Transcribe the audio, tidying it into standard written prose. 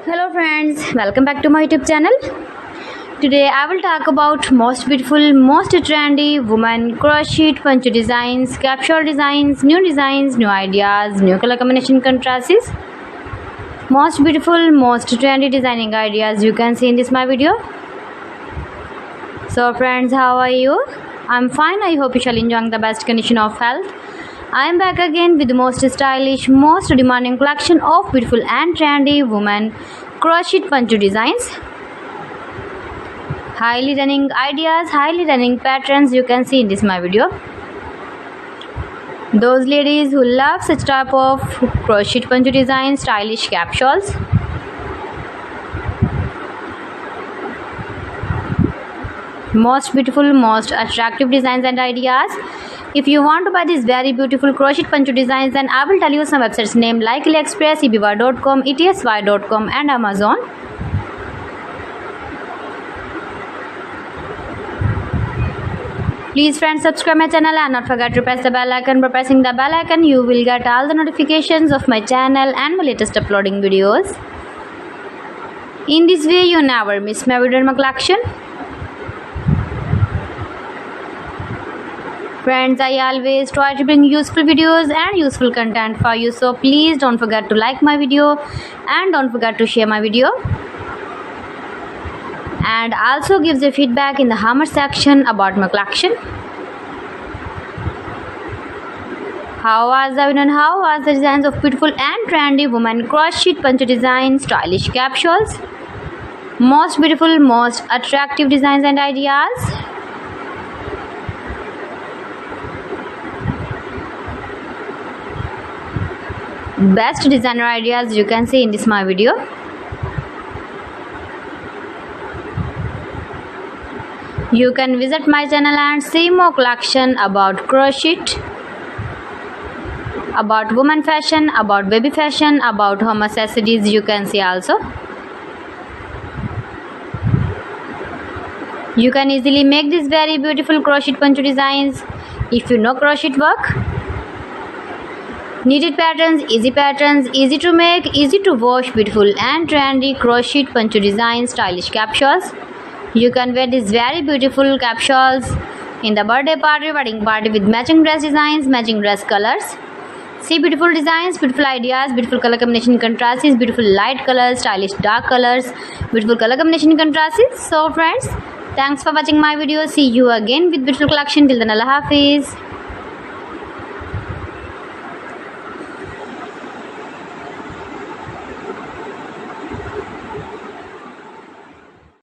Hello friends, welcome back to my YouTube channel. Today I will talk about most beautiful, most trendy women crochet poncho designs, capsule designs, new ideas, new color combination contrasts. Most beautiful, most trendy designing ideas you can see in this my video. So friends, how are you? I'm fine. I hope you shall enjoy the best condition of health. I am back again with the most stylish, most demanding collection of beautiful and trendy women crochet poncho designs. Highly running ideas, highly running patterns you can see in this my video. Those ladies who love such type of crochet poncho design, stylish capsules. Most beautiful, most attractive designs and ideas. If you want to buy these very beautiful crochet poncho designs, then I will tell you some websites name like AliExpress, eBay.com, ETSY.com and Amazon. Please friends, subscribe my channel and not forget to press the bell icon. By pressing the bell icon, you will get all the notifications of my channel and my latest uploading videos. In this way, you never miss my video in my collection. Friends, I always try to bring useful videos and useful content for you, so please don't forget to like my video and don't forget to share my video. And also give the feedback in the comment section about my collection. How was the video and how was the designs of beautiful and trendy women crochet poncho design stylish capsules? Most beautiful, most attractive designs and ideas. Best designer ideas you can see in this my video. You can visit my channel and see more collection about crochet, about woman fashion, about baby fashion, about home accessories you can see also. You can easily make these very beautiful crochet poncho designs if you know crochet work. Knitted patterns, easy to make, easy to wash, beautiful and trendy crochet poncho design stylish capsules. You can wear these very beautiful capsules in the birthday party, wedding party with matching dress designs, matching dress colors. See beautiful designs, beautiful ideas, beautiful color combination contrasts, beautiful light colors, stylish dark colors, beautiful color combination contrasts. So friends, thanks for watching my video. See you again with beautiful collection. Till then, Allah Hafiz.